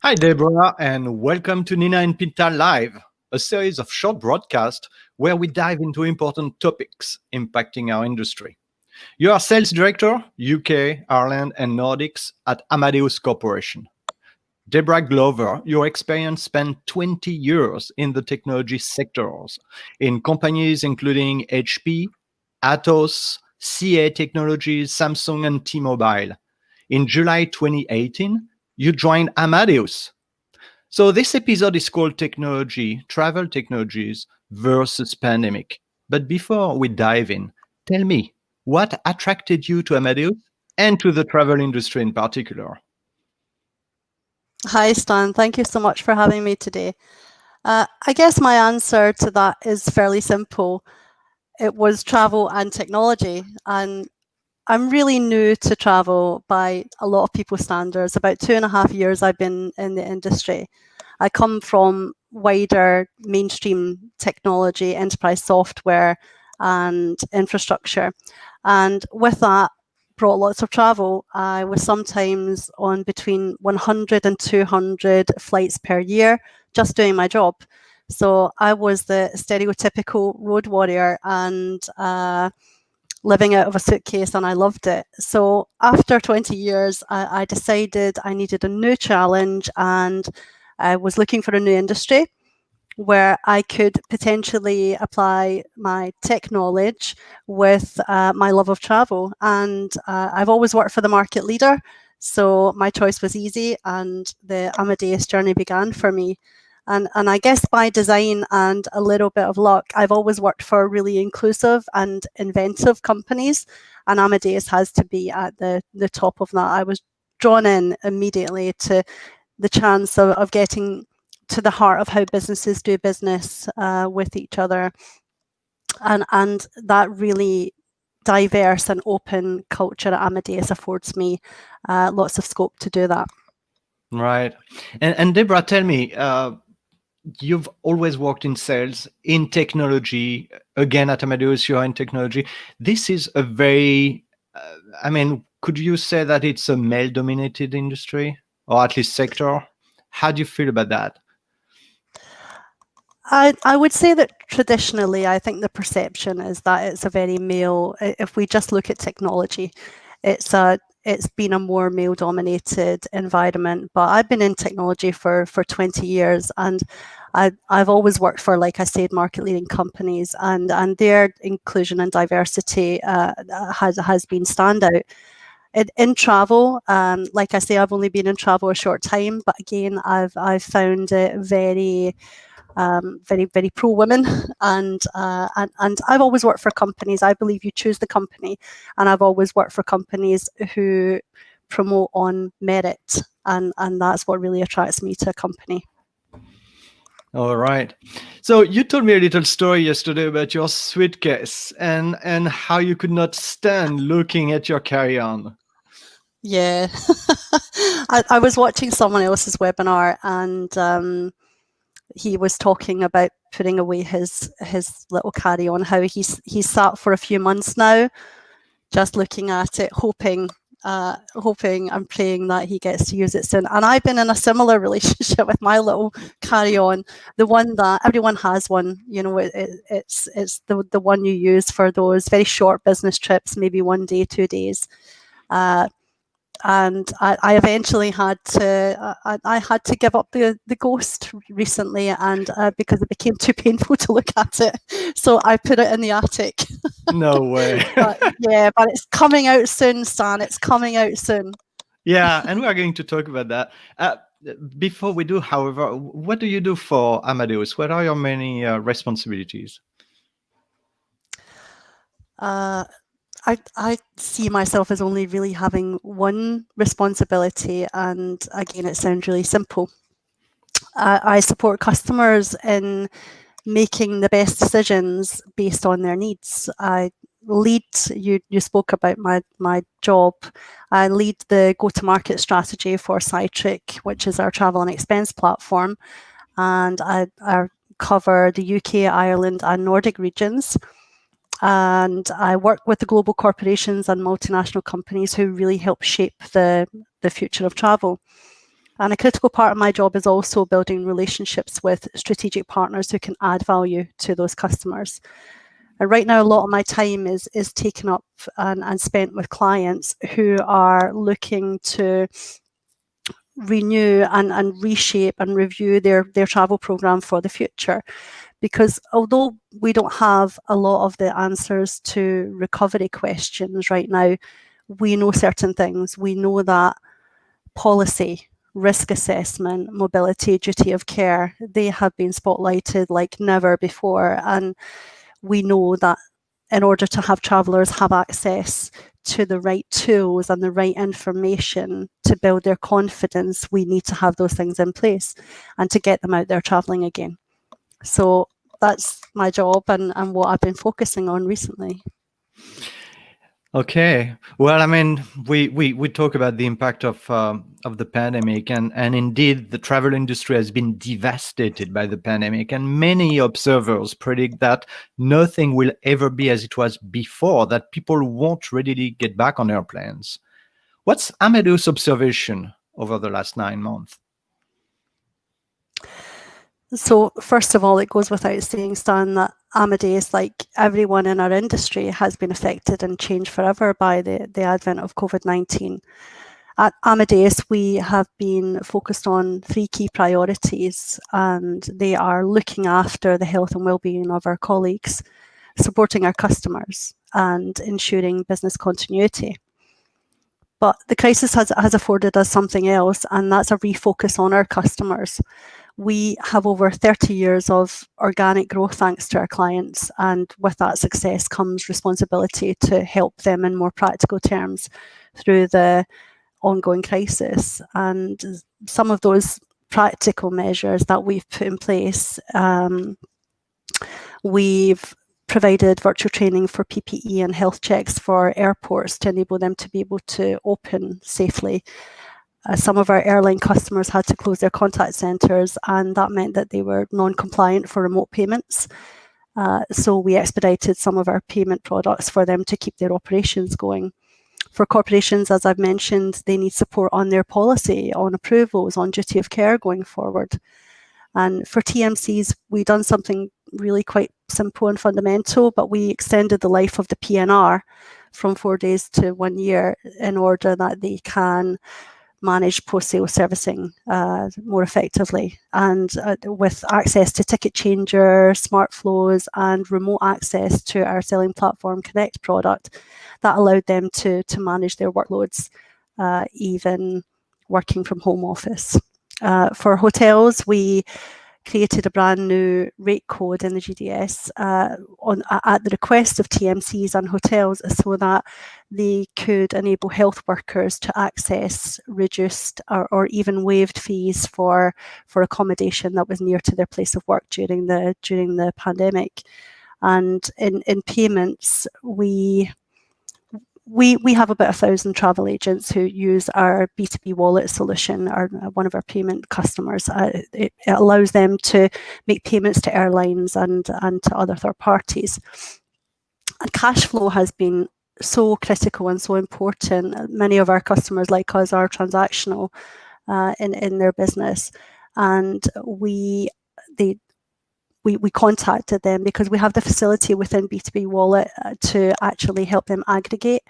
Hi, Debra, and welcome to Nina and Pinta Live, a series of short broadcasts where we dive into important topics impacting our industry. You are Sales Director, UK, Ireland, and Nordics at Amadeus Corporation. Debra Glover, your experience spanned 20 years in the technology sectors, in companies including HP, Atos, CA Technologies, Samsung, and T-Mobile. In July 2018, you joined Amadeus. So this episode is called Technology, Travel Technologies versus Pandemic. But before we dive in, tell me, what attracted you to Amadeus and to the travel industry in particular? Hi, Stan. Thank you so much for having me today. I guess my answer to that is fairly simple. It was travel and technology. And I'm really new to travel by a lot of people's standards. About 2.5 years I've been in the industry. I come from wider mainstream technology, enterprise software and infrastructure. And with that, brought lots of travel. I was sometimes on between 100 and 200 flights per year, just doing my job. So I was the stereotypical road warrior and living out of a suitcase, and I loved it. So after 20 years, I decided I needed a new challenge, and I was looking for a new industry where I could potentially apply my tech knowledge with my love of travel. And I've always worked for the market leader, so my choice was easy, and the Amadeus journey began for me. And I guess by design and a little bit of luck, I've always worked for really inclusive and inventive companies, and Amadeus has to be at the top of that. I was drawn in immediately to the chance of getting to the heart of how businesses do business with each other, and that really diverse and open culture at Amadeus affords me lots of scope to do that. Right. And Debra, tell me, you've always worked in sales, in technology. Again, at Amadeus, you are in technology. This is a very, could you say that it's a male-dominated industry, or at least sector? How do you feel about that? I would say that traditionally, I think the perception is that it's a very male. If we just look at technology, it's been a more male-dominated environment. But I've been in technology for 20 years, and I've always worked for, like I said, market-leading companies, and their inclusion and diversity has been standout. In travel, like I say, I've only been in travel a short time, but again, I've found it very very pro women, and I've always worked for companies. I believe you choose the company, and I've always worked for companies who promote on merit, and that's what really attracts me to a company. All right. So you told me a little story yesterday about your suitcase and how you could not stand looking at your carry-on. Yeah, I was watching someone else's webinar, and he was talking about putting away his little carry-on, how he's sat for a few months now just looking at it, hoping and praying that he gets to use it soon. And I've been in a similar relationship with my little carry-on, the one that everyone has one, you know, it's the one you use for those very short business trips, maybe 1 day, 2 days. And I eventually had to give up the ghost recently, and because it became too painful to look at it, so I put it in the attic. No way. but it's coming out soon, Stan. It's coming out soon. Yeah, and we are going to talk about that. Before we do, however, what do you do for Amadeus? What are your many responsibilities? I see myself as only really having one responsibility, and again, it sounds really simple. I support customers in making the best decisions based on their needs. I lead, you spoke about my job, I lead the go-to-market strategy for Cytric, which is our travel and expense platform, and I cover the UK, Ireland and Nordic regions. And I work with the global corporations and multinational companies who really help shape the future of travel. And a critical part of my job is also building relationships with strategic partners who can add value to those customers. And right now, a lot of my time is taken up and spent with clients who are looking to renew and reshape and review their travel program for the future. Because although we don't have a lot of the answers to recovery questions right now, we know certain things. We know that policy, risk assessment, mobility, duty of care, they have been spotlighted like never before. And we know that in order to have travellers have access to the right tools and the right information to build their confidence, we need to have those things in place and to get them out there travelling again. So that's my job and what I've been focusing on recently. Okay. Well, I mean, we talk about the impact of the pandemic, and indeed, the travel industry has been devastated by the pandemic, and many observers predict that nothing will ever be as it was before. That people won't readily get back on airplanes. What's Amadeus' observation over the last 9 months? So first of all, it goes without saying, Stan, that Amadeus, like everyone in our industry, has been affected and changed forever by the advent of COVID-19. At Amadeus, we have been focused on 3 key priorities, and they are looking after the health and well-being of our colleagues, supporting our customers, and ensuring business continuity. But the crisis has afforded us something else, and that's a refocus on our customers. We have over 30 years of organic growth thanks to our clients, and with that success comes responsibility to help them in more practical terms through the ongoing crisis. And some of those practical measures that we've put in place, we've provided virtual training for PPE and health checks for airports to enable them to be able to open safely. Some of our airline customers had to close their contact centres, and that meant that they were non-compliant for remote payments. So we expedited some of our payment products for them to keep their operations going. For corporations, as I've mentioned, they need support on their policy, on approvals, on duty of care going forward. And for TMCs, we've done something really quite simple and fundamental, but we extended the life of the PNR from 4 days to 1 year in order that they can manage post-sale servicing more effectively. And with access to ticket changer, smart flows, and remote access to our selling platform Connect product, that allowed them to manage their workloads, even working from home office. For hotels, we created a brand new rate code in the GDS at the request of TMCs and hotels, so that they could enable health workers to access reduced or even waived fees for accommodation that was near to their place of work during the pandemic. And in payments, we have about 1,000 travel agents who use our B2B wallet solution, one of our payment customers. It allows them to make payments to airlines and to other third parties. And cash flow has been so critical and so important. Many of our customers, like us, are transactional in their business, and we contacted them because we have the facility within B2B Wallet to actually help them aggregate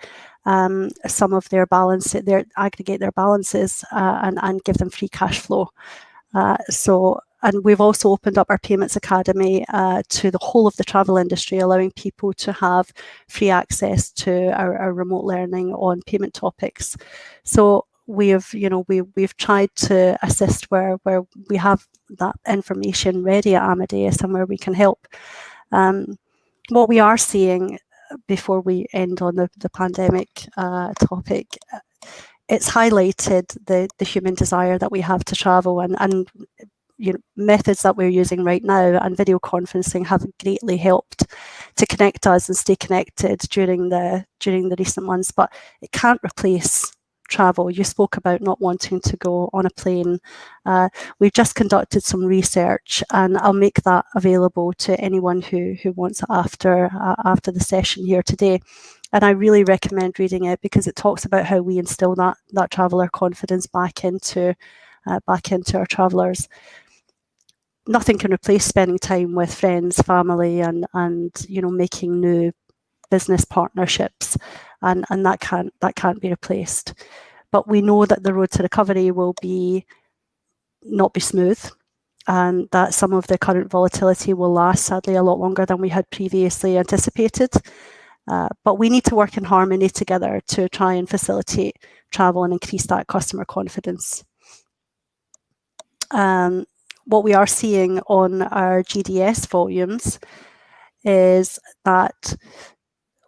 some of their balances, and give them free cash flow. And we've also opened up our Payments Academy to the whole of the travel industry, allowing people to have free access to our remote learning on payment topics. So we've tried to assist where we have that information ready at Amadeus and where we can help. What we are seeing, before we end on the pandemic topic, it's highlighted the human desire that we have to travel, and methods that we're using right now and video conferencing have greatly helped to connect us and stay connected during the recent months, but it can't replace travel. You spoke about not wanting to go on a plane. We've just conducted some research, and I'll make that available to anyone who wants it after the session here today. And I really recommend reading it because it talks about how we instill that traveller confidence back into back into our travellers. Nothing can replace spending time with friends, family, and making new business partnerships, and that can't be replaced. But we know that the road to recovery will not be smooth, and that some of the current volatility will last, sadly, a lot longer than we had previously anticipated. But we need to work in harmony together to try and facilitate travel and increase that customer confidence. What we are seeing on our GDS volumes is that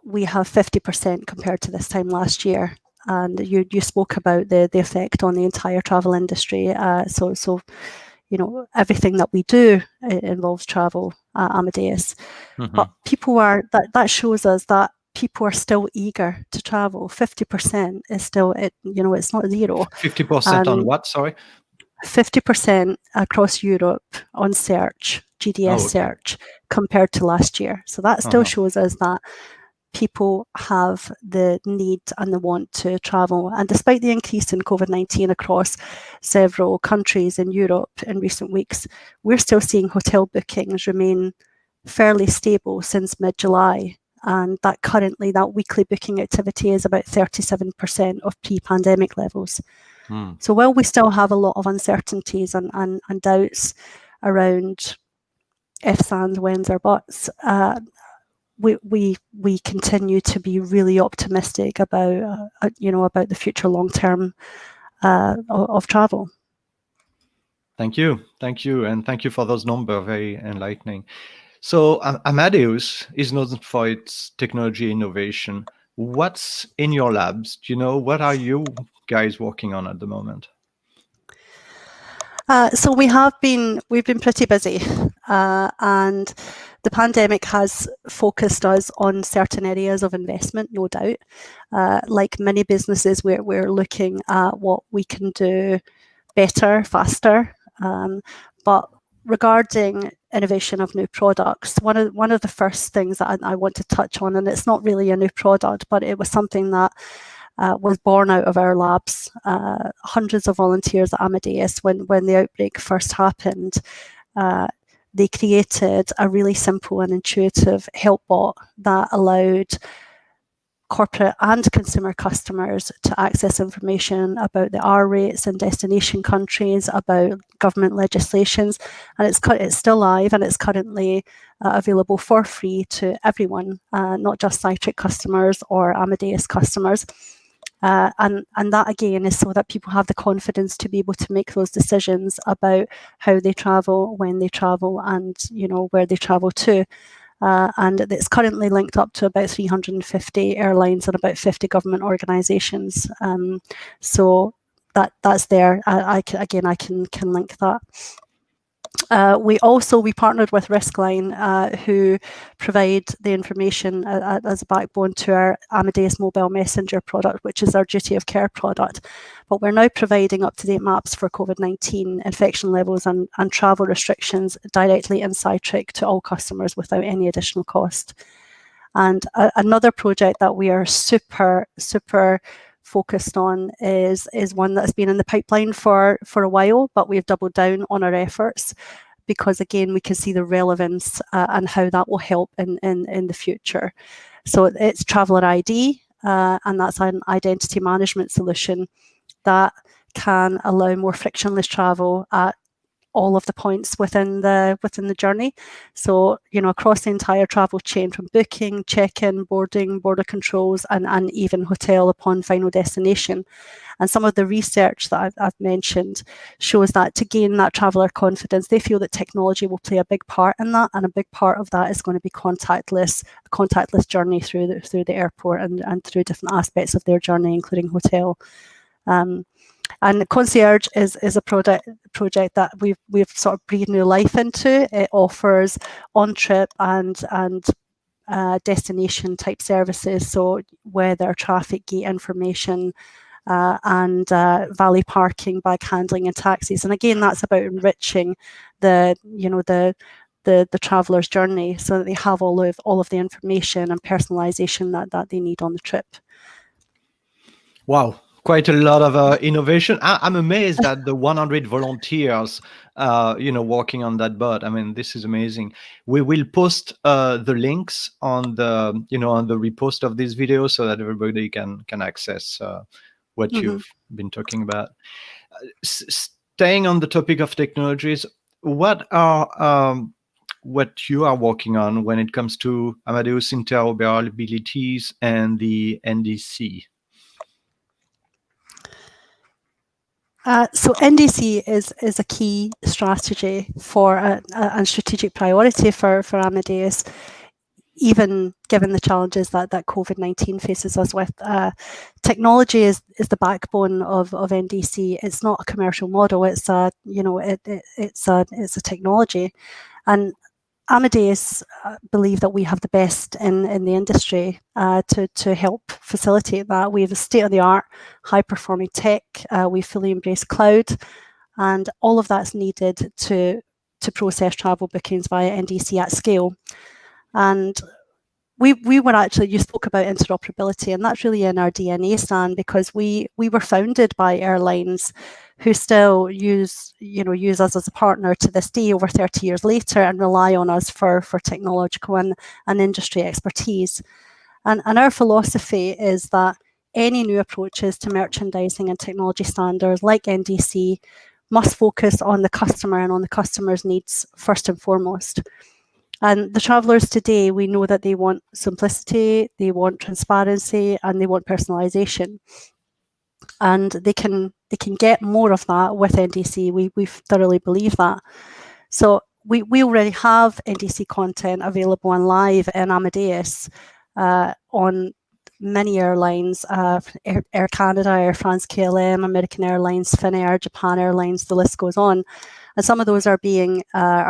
we have 50% compared to this time last year. And you spoke about the effect on the entire travel industry. So everything that we do involves travel at Amadeus. But people that shows us that people are still eager to travel. 50% is still it's not zero. 50% on what? Sorry. 50% across Europe on search, GDS search, compared to last year. So that still shows us that people have the need and the want to travel. And despite the increase in COVID-19 across several countries in Europe in recent weeks, we're still seeing hotel bookings remain fairly stable since mid-July. And that weekly booking activity is about 37% of pre-pandemic levels. So while we still have a lot of uncertainties and doubts around ifs, ands, whens, or buts, we continue to be really optimistic about the future long term of travel. Thank you, and thank you for those numbers. Very enlightening. So Amadeus is known for its technology innovation. What's in your labs? What are you guys working on at the moment? So we've been pretty busy, and the pandemic has focused us on certain areas of investment, no doubt. Like many businesses, we're looking at what we can do better, faster. But regarding innovation of new products, one of the first things that I want to touch on, and it's not really a new product, but it was something that was born out of our labs. Hundreds of volunteers at Amadeus, when the outbreak first happened, they created a really simple and intuitive help bot that allowed corporate and consumer customers to access information about the R rates in destination countries, about government legislations, and it's still live, and it's currently available for free to everyone, not just Cytric customers or Amadeus customers. And that again is so that people have the confidence to be able to make those decisions about how they travel, when they travel, and where they travel to. And it's currently linked up to about 350 airlines and about 50 government organisations. So that's there. I can link that. We partnered with Riskline, who provide the information as a backbone to our Amadeus Mobile Messenger product, which is our duty of care product. But we're now providing up-to-date maps for COVID-19 infection levels and travel restrictions directly in Cytric to all customers without any additional cost. And another project that we are super focused on is one that's been in the pipeline for a while, but we've doubled down on our efforts because again we can see the relevance and how that will help in the future. So it's Traveller ID, and that's an identity management solution that can allow more frictionless travel at all of the points within the journey. So, across the entire travel chain, from booking, check-in, boarding, border controls, and even hotel upon final destination. And some of the research that I've mentioned shows that to gain that traveller confidence, they feel that technology will play a big part in that, and a big part of that is going to be contactless journey through the airport and through different aspects of their journey, including hotel. And Concierge is a project that we've sort of breathed new life into. It offers on-trip and destination type services, so weather, traffic gate information, and valet parking, bag handling, and taxis. And again, that's about enriching the traveller's journey, so that they have all of the information and personalisation that they need on the trip. Wow. quite a lot of innovation. I'm amazed at the 100 volunteers, working on that bot. I mean, this is amazing. We will post the links on the repost of this video so that everybody can access what Mhm. you've been talking about. Staying on the topic of technologies, what you are working on when it comes to Amadeus interoperabilities and the NDC? So NDC is a key strategy for and strategic priority for Amadeus, even given the challenges that COVID-19 faces us with. Technology is the backbone of NDC. It's not a commercial model. It's it's a technology, and Amadeus believe that we have the best in the industry to help facilitate that. We have a state-of-the-art, high-performing tech. We fully embrace cloud, and all of that's needed to process travel bookings via NDC at scale. And we were actually, you spoke about interoperability, and that's really in our DNA, Stan, because we were founded by airlines who still use us as a partner to this day, over 30 years later, and rely on us for technological and industry expertise. And our philosophy is that any new approaches to merchandising and technology standards like NDC must focus on the customer and on the customer's needs first and foremost. And the travellers today, we know that they want simplicity, they want transparency, and they want personalisation. And they can get more of that with NDC. We thoroughly believe that. So we already have NDC content available and live in Amadeus on many airlines, Air Canada, Air France KLM, American Airlines, Finnair, Japan Airlines, the list goes on. And some of those are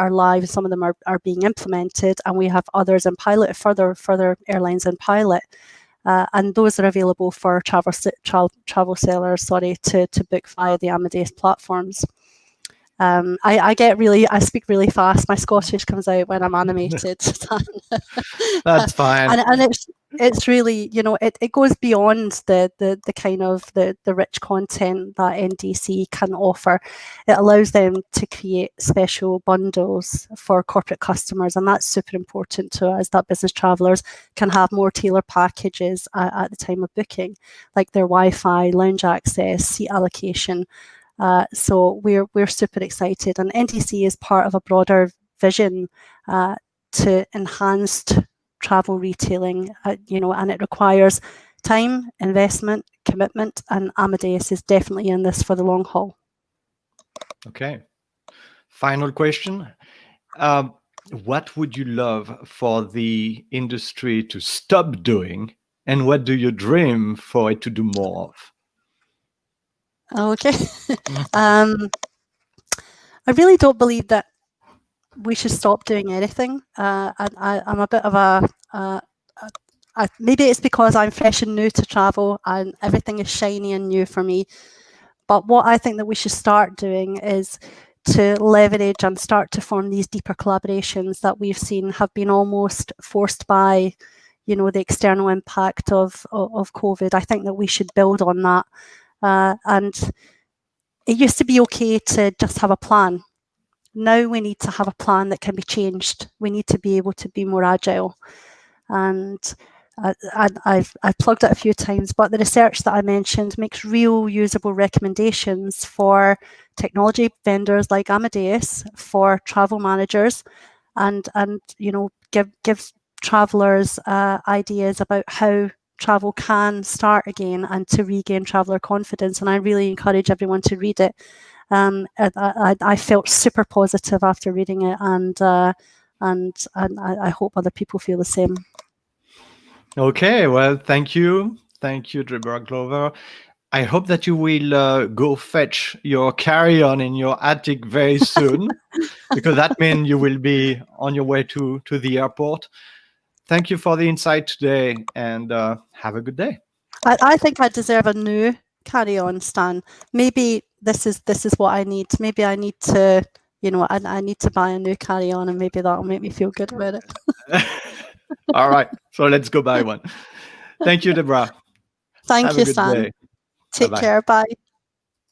live, some of them are being implemented, and we have others in pilot, further airlines in pilot. And those are available for travel sellers, to book via the Amadeus platforms. I speak really fast. My Scottish comes out when I'm animated. That's fine. And it's really, it goes beyond the kind of the rich content that NDC can offer. It allows them to create special bundles for corporate customers, and that's super important to us, that business travellers can have more tailored packages at the time of booking, like their Wi-Fi, lounge access, seat allocation. So we're super excited, and NDC is part of a broader vision to enhanced travel retailing, and it requires time, investment, commitment, and Amadeus is definitely in this for the long haul. Okay. Final question. What would you love for the industry to stop doing, and what do you dream for it to do more of? Okay. I really don't believe that we should stop doing anything. I'm a bit of maybe it's because I'm fresh and new to travel and everything is shiny and new for me. But what I think that we should start doing is to leverage and start to form these deeper collaborations that we've seen have been almost forced by, the external impact of COVID. I think that we should build on that. And it used to be okay to just have a plan. Now we need to have a plan that can be changed. We need to be able to be more agile. And I've plugged it a few times, but the research that I mentioned makes real usable recommendations for technology vendors like Amadeus, for travel managers, and gives travellers ideas about how travel can start again and to regain traveller confidence. And I really encourage everyone to read it. I felt super positive after reading it, and I hope other people feel the same. Okay, well, thank you, Debra Glover. I hope that you will go fetch your carry-on in your attic very soon, because that means you will be on your way to the airport. Thank you for the insight today, and have a good day. I think I deserve a new carry-on, Stan. Maybe this is what I need. Maybe I need to, I need to buy a new carry-on, and maybe that'll make me feel good about it. All right, so let's go buy one. Thank you, Debra. Thank Have you, a good Stan. day. Take Bye-bye. care. Bye.